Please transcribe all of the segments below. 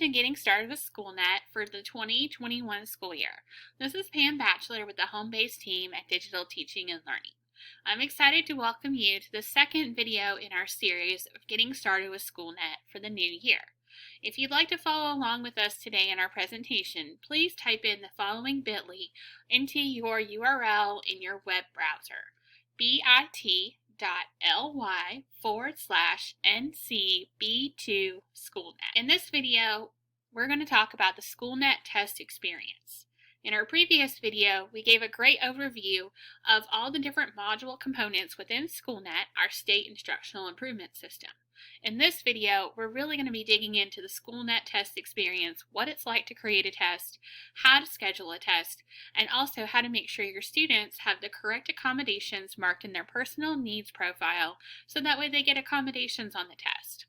to Getting Started with Schoolnet for the 2021 school year. This is Pam Batchelor with the home-based team at Digital Teaching and Learning. I'm excited to welcome you to the second video in our series of Getting Started with Schoolnet for the new year. If you'd like to follow along with us today in our presentation, please type in the following bit.ly into your URL in your web browser, bit.ly/NCB2 Schoolnet. In this video, we're going to talk about the Schoolnet test experience. In our previous video, we gave a great overview of all the different module components within Schoolnet, our state instructional improvement system. In this video, we're really going to be digging into the Schoolnet test experience, what it's like to create a test, how to schedule a test, and also how to make sure your students have the correct accommodations marked in their personal needs profile so that way they get accommodations on the test.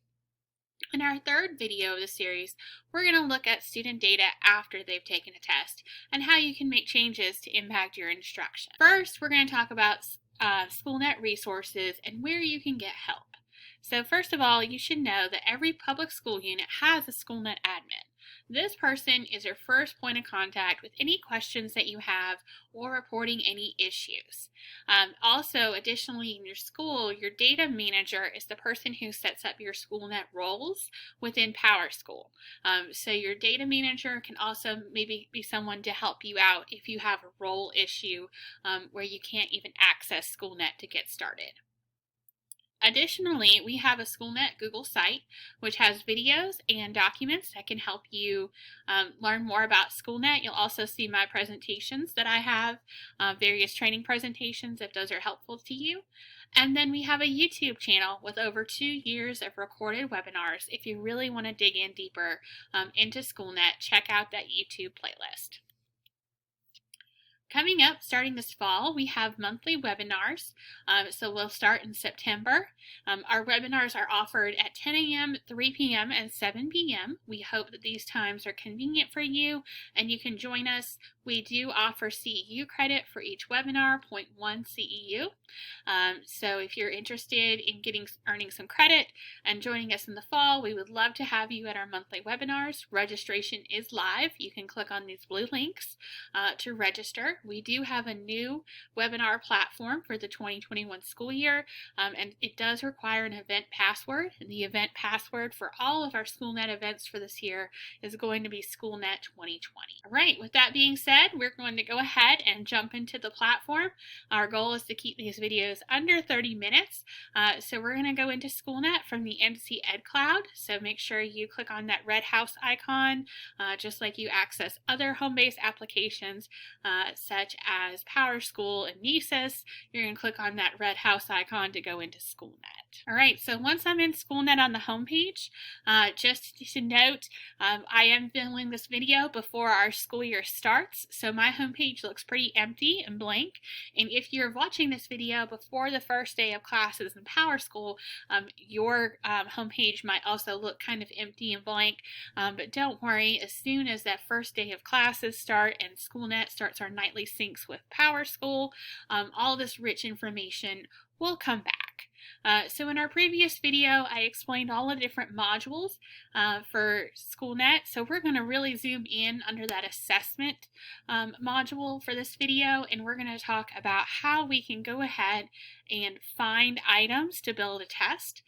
In our third video of the series, we're going to look at student data after they've taken a test and how you can make changes to impact your instruction. First, we're going to talk about Schoolnet resources and where you can get help. So first of all, you should know that every public school unit has a Schoolnet admin. This person is your first point of contact with any questions that you have or reporting any issues. Additionally, in your school, your data manager is the person who sets up your Schoolnet roles within PowerSchool. So your data manager can also maybe be someone to help you out if you have a role issue where you can't even access Schoolnet to get started. Additionally, we have a Schoolnet Google site, which has videos and documents that can help you learn more about Schoolnet. You'll also see my presentations that I have, various training presentations if those are helpful to you. And then we have a YouTube channel with over 2 years of recorded webinars. If you really want to dig in deeper into Schoolnet, check out that YouTube playlist. Coming up, starting this fall, we have monthly webinars. So we'll start in September. Our webinars are offered at 10 a.m., 3 p.m., and 7 p.m. We hope that these times are convenient for you and you can join us. We do offer CEU credit for each webinar, 0.1 CEU. So if you're interested in earning some credit and joining us in the fall, we would love to have you at our monthly webinars. Registration is live. You can click on these blue links to register. We do have a new webinar platform for the 2021 school year, and it does require an event password. And the event password for all of our Schoolnet events for this year is going to be Schoolnet 2020. All right, with that being said, we're going to go ahead and jump into the platform. Our goal is to keep these videos under 30 minutes. So we're going to go into Schoolnet from the NC Ed Cloud. So make sure you click on that red house icon, just like you access other home-based applications such as PowerSchool and Nessus. You're going to click on that red house icon to go into Schoolnet. All right, so once I'm in Schoolnet on the home page, just to note, I am filming this video before our school year starts, so my home page looks pretty empty and blank. And if you're watching this video before the first day of classes in PowerSchool, your home page might also look kind of empty and blank. But don't worry, as soon as that first day of classes start and Schoolnet starts our nightly syncs with PowerSchool, all this rich information will come back. So in our previous video, I explained all the different modules for Schoolnet. So we're going to really zoom in under that assessment module for this video, and we're going to talk about how we can go ahead and find items to build a test.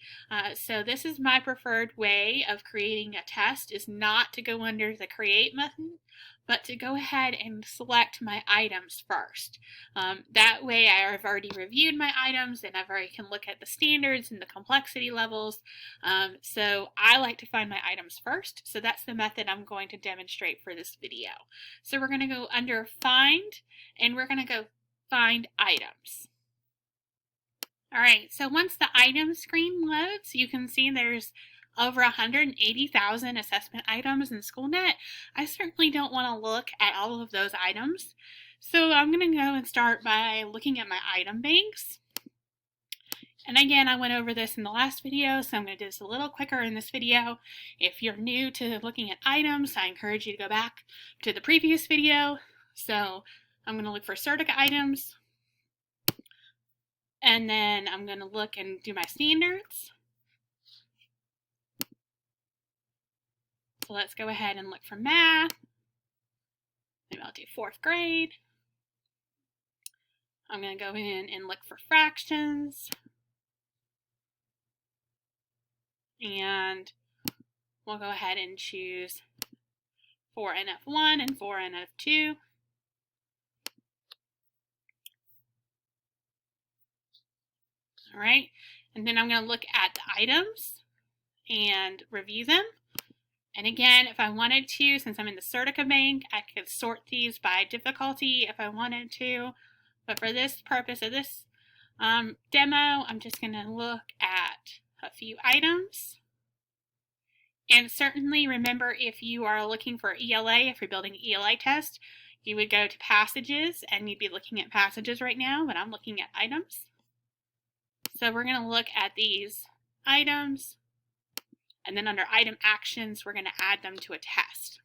So this is my preferred way of creating a test, is not to go under the create button, but to go ahead and select my items first. That way I've already reviewed my items and I've already can look at the standards and the complexity levels. So I like to find my items first. So that's the method I'm going to demonstrate for this video. So we're going to go under Find and we're going to go Find Items. All right, so once the item screen loads, you can see there's over 180,000 assessment items in Schoolnet. I certainly don't want to look at all of those items. So I'm going to go and start by looking at my item banks. And again, I went over this in the last video, so I'm going to do this a little quicker in this video. If you're new to looking at items, I encourage you to go back to the previous video. So I'm going to look for Certica items. And then I'm going to look and do my standards. So let's go ahead and look for math. Maybe I'll do 4th grade. I'm going to go in and look for fractions. And we'll go ahead and choose 4NF1 and 4NF2. All right, and then I'm going to look at the items and review them. And again, if I wanted to, since I'm in the Certica bank, I could sort these by difficulty if I wanted to. But for this purpose of this demo, I'm just going to look at a few items. And certainly remember, if you are looking for ELA, if you're building an ELA test, you would go to passages and you'd be looking at passages right now, but I'm looking at items. So we're going to look at these items, and then under item actions, we're going to add them to a test.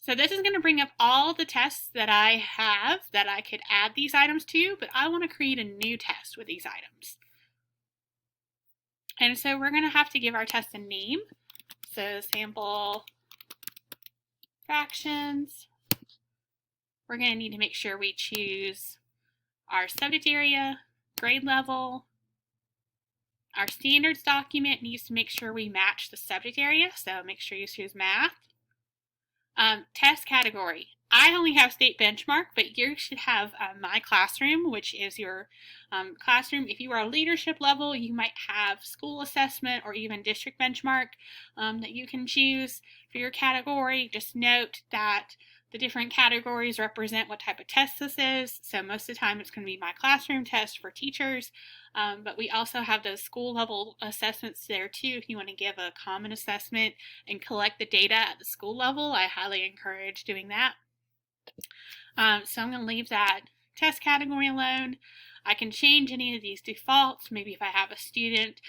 So this is going to bring up all the tests that I have that I could add these items to, but I want to create a new test with these items. And so we're going to have to give our test a name. So sample fractions. We're going to need to make sure we choose our subject area, grade level. Our standards document needs to make sure we match the subject area, so make sure you choose math. Test category. I only have state benchmark, but you should have My Classroom, which is your classroom. If you are a leadership level, you might have school assessment or even district benchmark that you can choose for your category. Just note that the different categories represent what type of test this is. So most of the time it's going to be My Classroom test for teachers, but we also have those school level assessments there too. If you want to give a common assessment and collect the data at the school level, I highly encourage doing that. So I'm going to leave that test category alone. I can change any of these defaults. Maybe if I have a student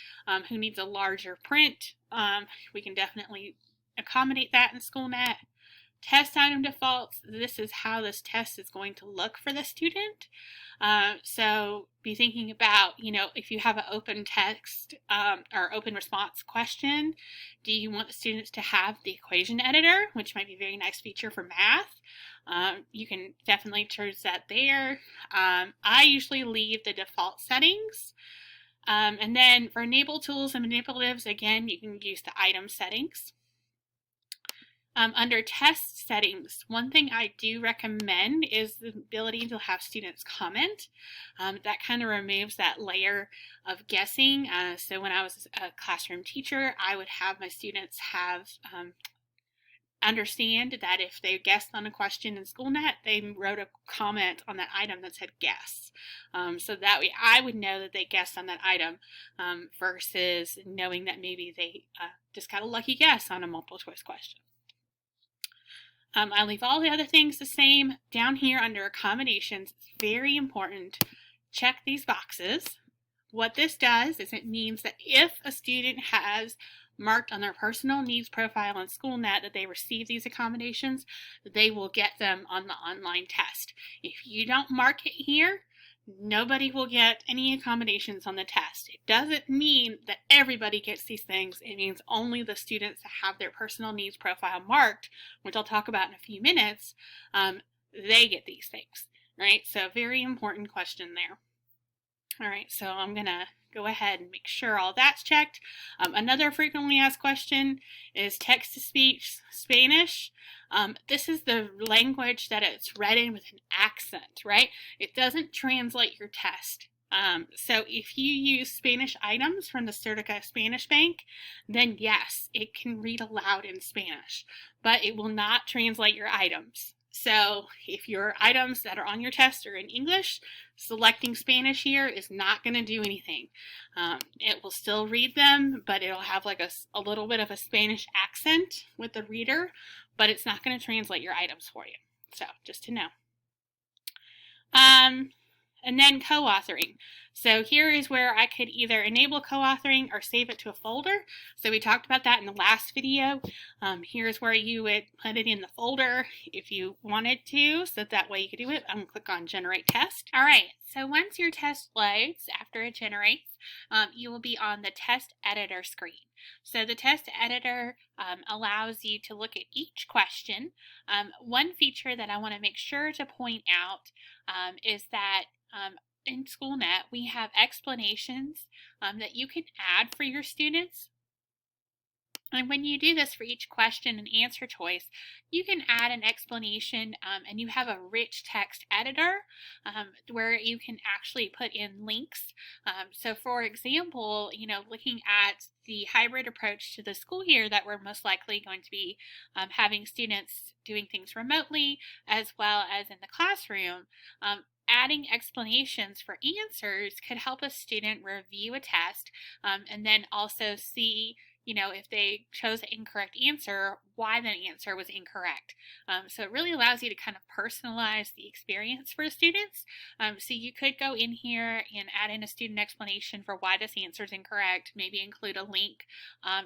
who needs a larger print, we can definitely accommodate that in Schoolnet. Test item defaults, this is how this test is going to look for the student. So be thinking about, if you have an open text or open response question, do you want the students to have the equation editor, which might be a very nice feature for math? You can definitely choose that there. I usually leave the default settings. And then for enable tools and manipulatives, again, you can use the item settings. Under test settings, one thing I do recommend is the ability to have students comment. That kind of removes that layer of guessing. So when I was a classroom teacher, I would have my students understand that if they guessed on a question in Schoolnet, they wrote a comment on that item that said guess. So that way I would know that they guessed on that item versus knowing that maybe they just got a lucky guess on a multiple choice question. I leave all the other things the same. Down here under accommodations, it's very important. Check these boxes. What this does is it means that if a student has marked on their personal needs profile on Schoolnet that they receive these accommodations, they will get them on the online test. If you don't mark it here, nobody will get any accommodations on the test. It doesn't mean that everybody gets these things. It means only the students that have their personal needs profile marked, which I'll talk about in a few minutes, they get these things, right? So very important question there. All right, so I'm going to go ahead and make sure all that's checked. Another frequently asked question is text-to-speech Spanish. This is the language that it's read in with an accent, right? It doesn't translate your test. So if you use Spanish items from the Certica Spanish Bank, then yes, it can read aloud in Spanish, but it will not translate your items. So if your items that are on your test are in English, selecting Spanish here is not going to do anything. It will still read them, but it'll have like a little bit of a Spanish accent with the reader, but it's not going to translate your items for you. So just to know. And then co-authoring. So here is where I could either enable co-authoring or save it to a folder. So we talked about that in the last video. Here's where you would put it in the folder if you wanted to, so that way you could do it. I'm going to click on Generate Test. All right, so once your test loads, after it generates, you will be on the test editor screen. So the test editor allows you to look at each question. One feature that I want to make sure to point out is that in Schoolnet, we have explanations that you can add for your students. And when you do this for each question and answer choice, you can add an explanation and you have a rich text editor where you can actually put in links. So for example, looking at the hybrid approach to the school year that we're most likely going to be having students doing things remotely as well as in the classroom, adding explanations for answers could help a student review a test and then also see if they chose the incorrect answer, why the answer was incorrect. So it really allows you to kind of personalize the experience for students. So you could go in here and add in a student explanation for why this answer is incorrect, maybe include a link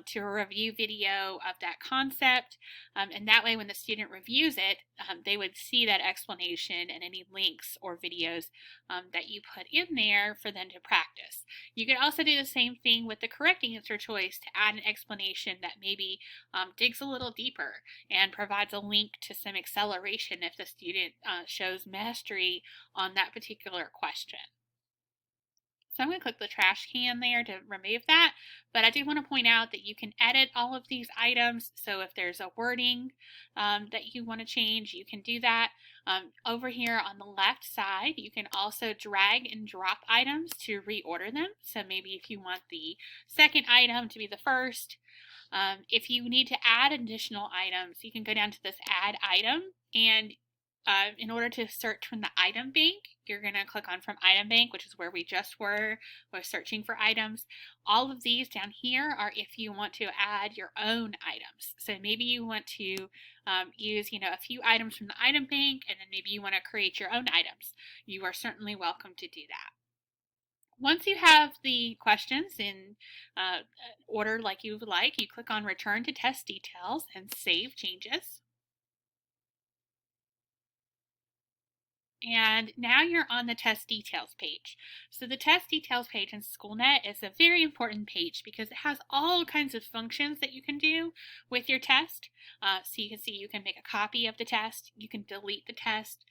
to a review video of that concept. And that way when the student reviews it, they would see that explanation and any links or videos that you put in there for them to practice. You could also do the same thing with the correct answer choice to add an explanation that maybe digs a little deeper and provides a link to some acceleration if the student shows mastery on that particular question. So I'm going to click the trash can there to remove that, but I do want to point out that you can edit all of these items. So if there's a wording that you want to change, you can do that. Over here on the left side, you can also drag and drop items to reorder them. So maybe if you want the second item to be the first, if you need to add additional items, you can go down to this add item, and in order to search from the item bank, you're going to click on from item bank, which is where we just were searching for items. All of these down here are if you want to add your own items. So maybe you want to use a few items from the item bank, and then maybe you want to create your own items. You are certainly welcome to do that. Once you have the questions in order like you would like, you click on Return to Test Details and Save Changes. And now you're on the test details page. So the test details page in Schoolnet is a very important page because it has all kinds of functions that you can do with your test. So you can see you can make a copy of the test, you can delete the test,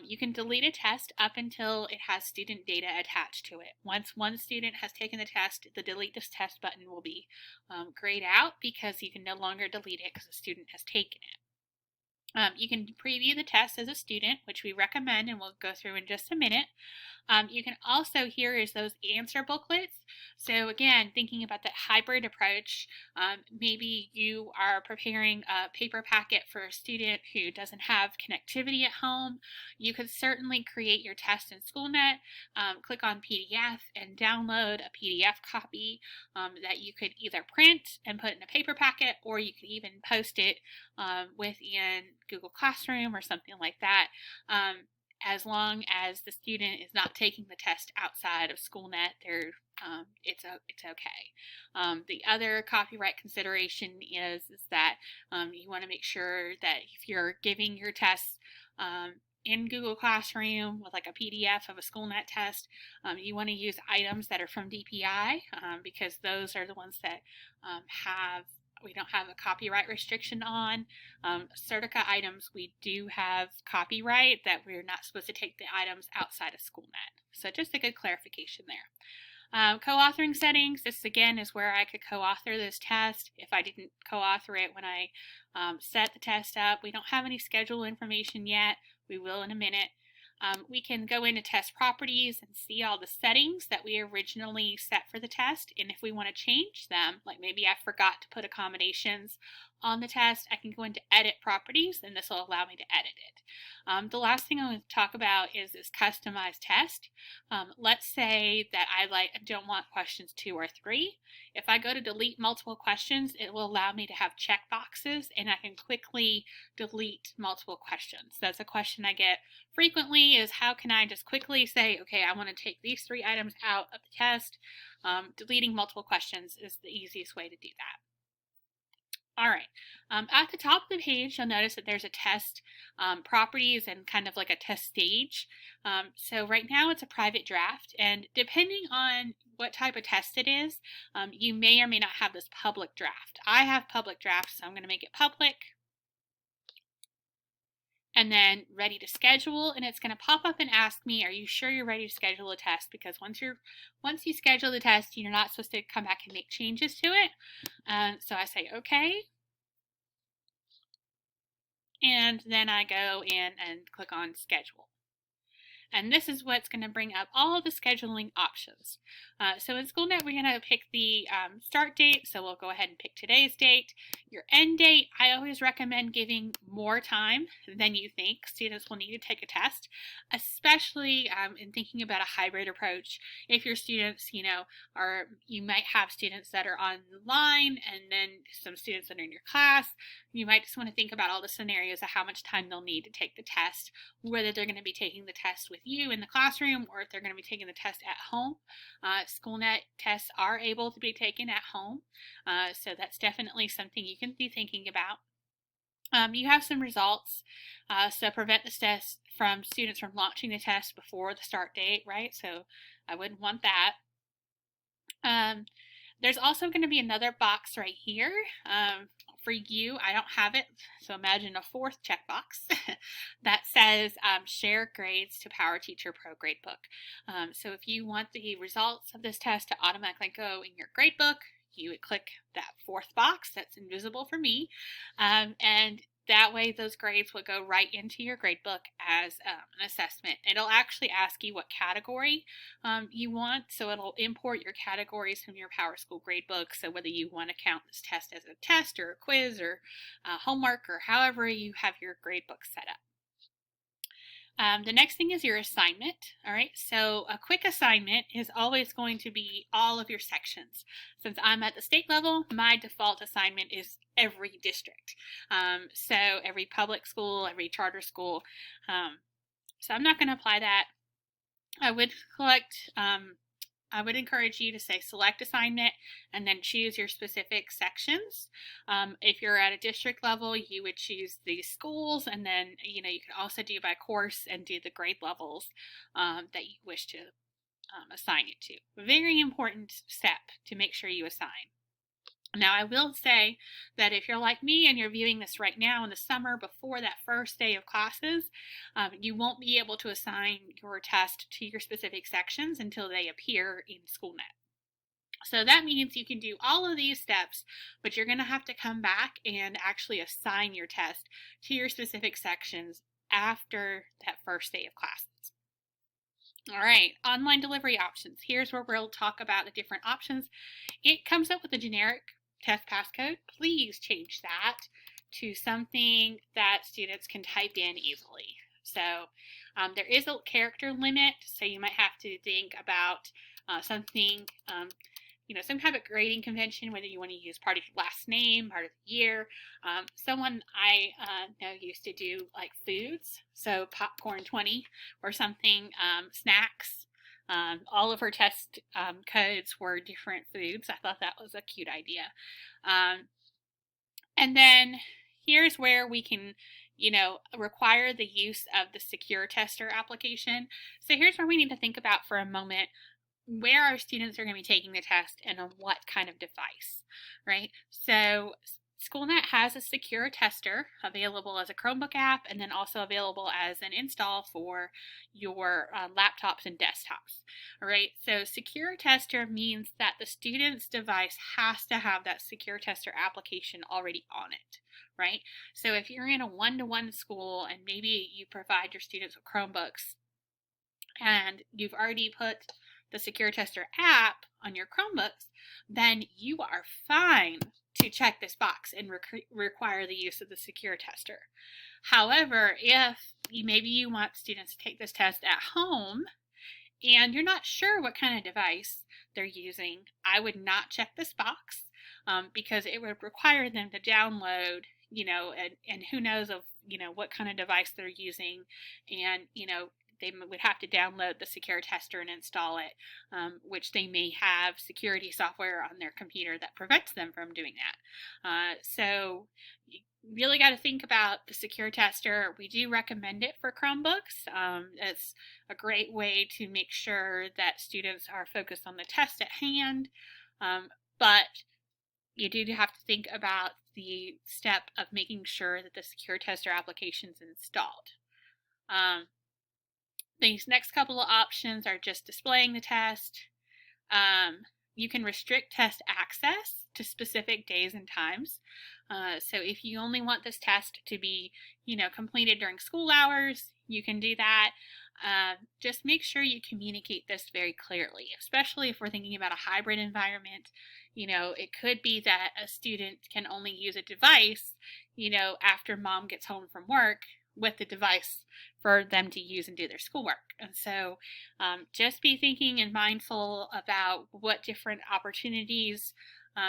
you can delete a test up until it has student data attached to it. Once one student has taken the test, the delete this test button will be grayed out because you can no longer delete it because the student has taken it. You can preview the test as a student, which we recommend and we'll go through in just a minute. You can also, here is those answer booklets. So again, thinking about that hybrid approach, maybe you are preparing a paper packet for a student who doesn't have connectivity at home. You could certainly create your test in Schoolnet, click on PDF and download a PDF copy that you could either print and put in a paper packet, or you could even post it within Google Classroom or something like that. As long as the student is not taking the test outside of Schoolnet, it's okay. The other copyright consideration is that you want to make sure that if you're giving your tests in Google Classroom with like a PDF of a Schoolnet test, you want to use items that are from DPI because those are the ones that we don't have a copyright restriction on. Certica items, we do have copyright that we're not supposed to take the items outside of Schoolnet. So just a good clarification there. Co-authoring settings, this again is where I could co-author this test if I didn't co-author it when I set the test up. We don't have any schedule information yet. We will in a minute. We can go into test properties and see all the settings that we originally set for the test, and if we want to change them, like maybe I forgot to put accommodations on the test, I can go into edit properties and this will allow me to edit it. The last thing I want to talk about is this customized test. Let's say that I don't want questions 2 or 3. If I go to delete multiple questions, it will allow me to have check boxes and I can quickly delete multiple questions. That's a question I get frequently, is how can I just quickly say, okay, I want to take these 3 items out of the test. Deleting multiple questions is the easiest way to do that. All right, at the top of the page, you'll notice that there's a test properties and kind of like a test stage. So right now it's a private draft, and depending on what type of test it is, you may or may not have this public draft. I have public draft, so I'm going to make it public. And then ready to schedule, and it's going to pop up and ask me, are you sure you're ready to schedule a test? Because once you schedule the test, you're not supposed to come back and make changes to it. So I say okay, and then I go in and click on schedule. And this is what's going to bring up all of the scheduling options. So in Schoolnet, we're going to pick the start date. So we'll go ahead and pick today's date. Your end date, I always recommend giving more time than you think students will need to take a test, especially in thinking about a hybrid approach. If your students, you might have students that are online and then some students that are in your class. You might just want to think about all the scenarios of how much time they'll need to take the test, whether they're going to be taking the test with you in the classroom or if they're going to be taking the test at home. Schoolnet tests are able to be taken at home, so that's definitely something you can be thinking about. You have some results, so prevent the test from students from launching the test before the start date, right? So I wouldn't want that. There's also going to be another box right here. For you, I don't have it, so imagine a fourth checkbox that says share grades to Power Teacher Pro Gradebook. So if you want the results of this test to automatically go in your gradebook, you would click that fourth box that's invisible for me, and that way those grades will go right into your gradebook as an assessment. It'll actually ask you what category you want, so it'll import your categories from your PowerSchool gradebook. So whether you want to count this test as a test or a quiz or homework or however you have your gradebook set up. The next thing is your assignment. All right, so a quick assignment is always going to be all of your sections. Since I'm at the state level, my default assignment is every district. So every public school, every charter school. So I'm not going to apply that. I would encourage you to say select assignment and then choose your specific sections. If you're at a district level, you would choose the schools, and then you can also do by course and do the grade levels that you wish to assign it to. Very important step to make sure you assign. Now, I will say that if you're like me and you're viewing this right now in the summer before that first day of classes, you won't be able to assign your test to your specific sections until they appear in Schoolnet. So that means you can do all of these steps, but you're going to have to come back and actually assign your test to your specific sections after that first day of classes. All right, online delivery options. Here's where we'll talk about the different options. It comes up with a generic test passcode. Please change that to something that students can type in easily. So there is a character limit, so you might have to think about something, some type of grading convention, whether you want to use part of your last name, part of the year. Someone I know used to do like foods, so popcorn 20 or something, snacks. All of her test codes were different foods. I thought that was a cute idea. And then here's where we can, require the use of the Secure Tester application. So here's where we need to think about for a moment where our students are going to be taking the test and on what kind of device, right? So Schoolnet has a secure tester available as a Chromebook app and then also available as an install for your laptops and desktops. All right, so secure tester means that the student's device has to have that secure tester application already on it, right? So if you're in a one-to-one school and maybe you provide your students with Chromebooks and you've already put the Secure Tester app on your Chromebooks, then you are fine to check this box and require the use of the Secure Tester. However, if maybe you want students to take this test at home and you're not sure what kind of device they're using, I would not check this box because it would require them to download, and who knows of, what kind of device they're using, and, they would have to download the Secure Tester and install it, which they may have security software on their computer that prevents them from doing that. So really got to think about the secure tester. We do recommend it for Chromebooks. It's a great way to make sure that students are focused on the test at hand, but you do have to think about the step of making sure that the secure tester application is installed. These next couple of options are just displaying the test. You can restrict test access to specific days and times. So if you only want this test to be, completed during school hours, you can do that. Just make sure you communicate this very clearly, especially if we're thinking about a hybrid environment. It could be that a student can only use a device, after mom gets home from work with the device for them to use and do their schoolwork. And so just be thinking and mindful about what different opportunities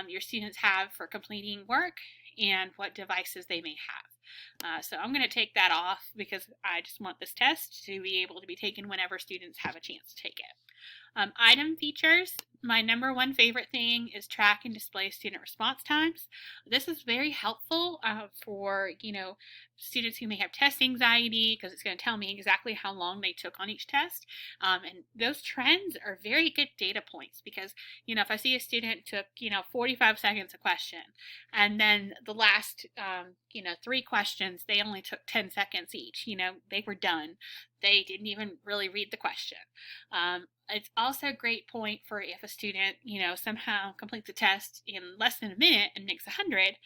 your students have for completing work and what devices they may have. So I'm going to take that off because I just want this test to be able to be taken whenever students have a chance to take it. Item features. My number one favorite thing is track and display student response times. This is very helpful for, students who may have test anxiety, because it's going to tell me exactly how long they took on each test. And those trends are very good data points because, if I see a student took, 45 seconds a question, and then the last, 3 questions, they only took 10 seconds each, they were done. They didn't even really read the question. It's also a great point for if a student, somehow completes a test in less than a minute and makes 100.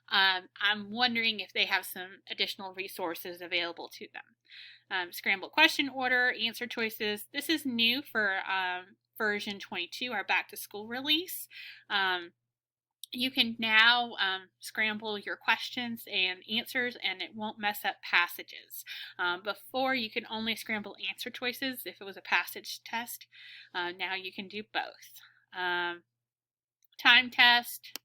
I'm wondering if they have some additional resources available to them. Scrambled question order, answer choices. This is new for version 22, our back to school release. You can now scramble your questions and answers, and it won't mess up passages. Before, you could only scramble answer choices if it was a passage test. Now you can do both. Time test.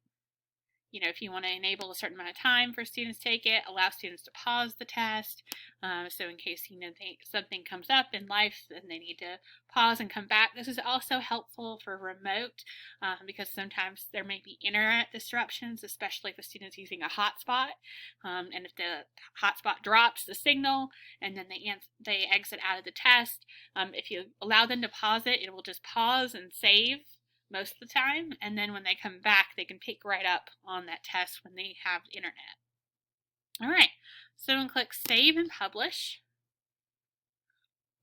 If you want to enable a certain amount of time for students to take it, allow students to pause the test. So in case, something comes up in life and they need to pause and come back. This is also helpful for remote because sometimes there may be internet disruptions, especially if a student's using a hotspot. And if the hotspot drops the signal and then they exit out of the test, if you allow them to pause it, it will just pause and save most of the time, and then when they come back, they can pick right up on that test when they have internet. All right, so I'm going to click Save and Publish,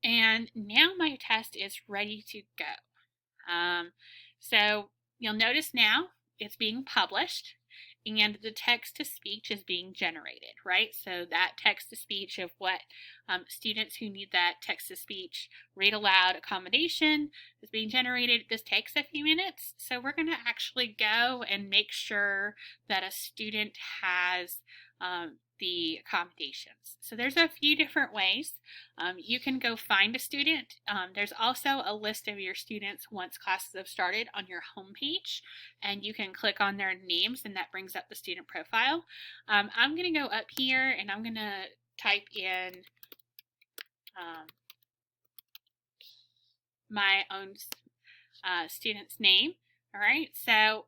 and now my test is ready to go. So you'll notice now it's being published, and the text-to-speech is being generated, right? So that text-to-speech of what students who need that text-to-speech read aloud accommodation is being generated. This takes a few minutes, so we're going to actually go and make sure that a student has the accommodations. So there's a few different ways. You can go find a student. There's also a list of your students once classes have started on your homepage, and you can click on their names and that brings up the student profile. I'm going to go up here and I'm going to type in my own student's name. All right, so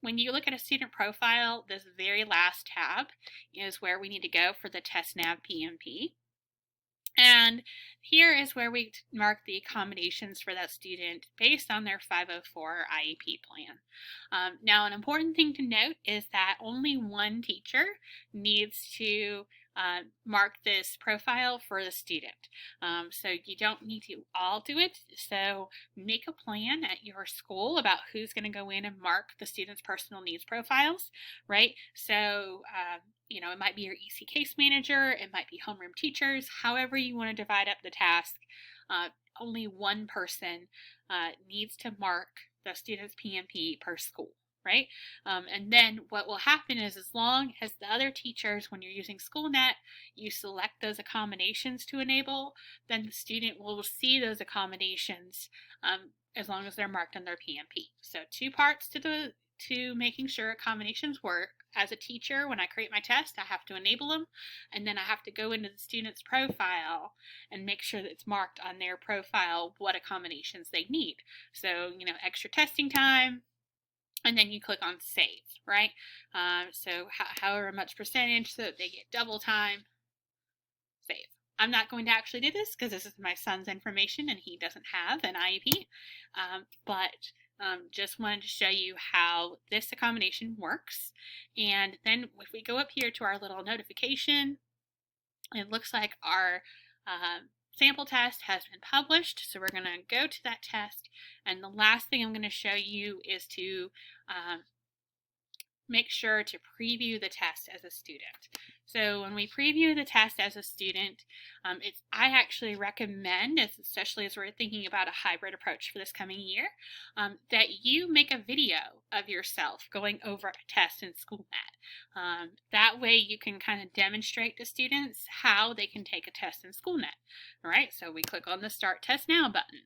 when you look at a student profile, this very last tab is where we need to go for the TestNav PMP. And here is where we mark the accommodations for that student based on their 504 IEP plan. Now, an important thing to note is that only one teacher needs to mark this profile for the student. So you don't need to all do it. So make a plan at your school about who's going to go in and mark the student's personal needs profiles, right? So it might be your EC case manager, it might be homeroom teachers, however you want to divide up the task. Only one person needs to mark the student's PMP per school, right? And then what will happen is as long as the other teachers, when you're using Schoolnet, you select those accommodations to enable, then the student will see those accommodations as long as they're marked on their PMP. So 2 parts to making sure accommodations work. As a teacher, when I create my test, I have to enable them, and then I have to go into the student's profile and make sure that it's marked on their profile what accommodations they need. So, extra testing time, and then you click on save, right? So however much percentage, so that they get double time, save. I'm not going to actually do this because this is my son's information and he doesn't have an IEP, but just wanted to show you how this accommodation works. And then if we go up here to our little notification, it looks like our sample test has been published. So we're going to go to that test. And the last thing I'm going to show you is to make sure to preview the test as a student. So when we preview the test as a student, I actually recommend, especially as we're thinking about a hybrid approach for this coming year, that you make a video of yourself going over a test in Schoolnet. That way you can kind of demonstrate to students how they can take a test in Schoolnet. All right, so we click on the Start Test Now button.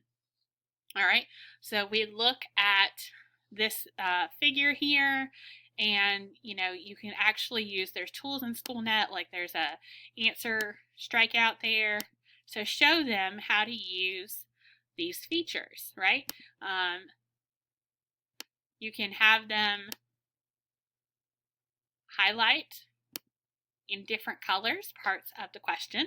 All right, so we look at this figure here, and you can actually use, there's tools in Schoolnet, like there's a answer strikeout there, so show them how to use these features, right? You can have them highlight in different colors parts of the question.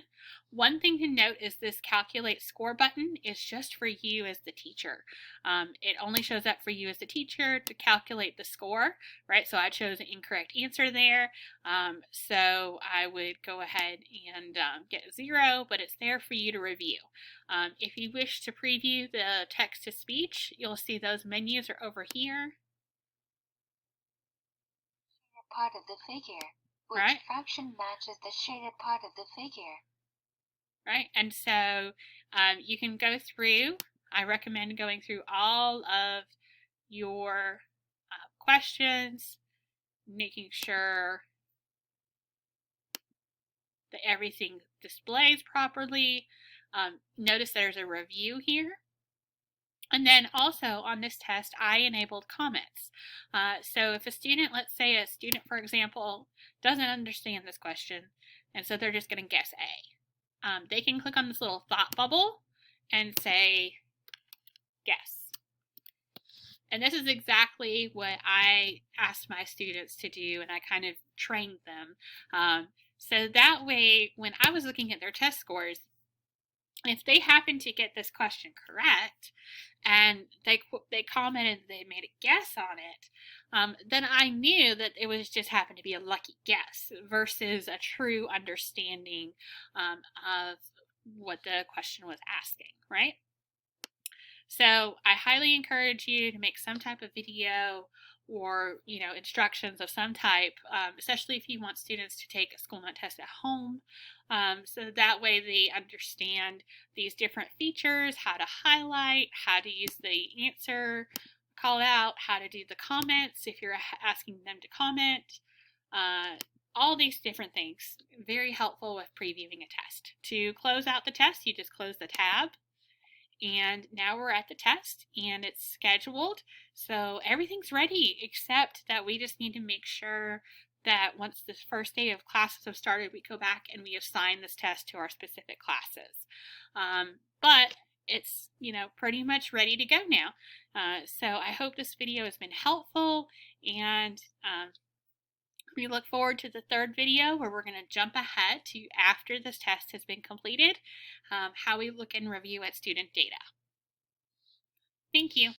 One thing to note is this calculate score button is just for you as the teacher. It only shows up for you as the teacher to calculate the score, right? So I chose an incorrect answer there. So I would go ahead and get 0, but it's there for you to review. If you wish to preview the text-to-speech, you'll see those menus are over here. Part of the figure. Which right? fraction matches the shaded part of the figure? Right, and so you can go through, I recommend going through all of your questions, making sure that everything displays properly. Notice there's a review here. And then also on this test, I enabled comments. So if a student, let's say a student, for example, doesn't understand this question, and so they're just going to guess A, they can click on this little thought bubble and say, guess. And this is exactly what I asked my students to do, and I kind of trained them. So that way, when I was looking at their test scores, if they happened to get this question correct and they commented they made a guess on it, then I knew that it was just happened to be a lucky guess versus a true understanding of what the question was asking, right? So I highly encourage you to make some type of video or instructions of some type, especially if you want students to take a Schoolnet test at home, so that way they understand these different features, how to highlight, how to use the answer call out, how to do the comments if you're asking them to comment, all these different things. Very helpful with previewing a test. To close out the test, you just close the tab. And now we're at the test and it's scheduled. So everything's ready, except that we just need to make sure that once the first day of classes have started, we go back and we assign this test to our specific classes. But it's, pretty much ready to go now. So I hope this video has been helpful, and we look forward to the third video where we're going to jump ahead to after this test has been completed, how we look and review at student data. Thank you.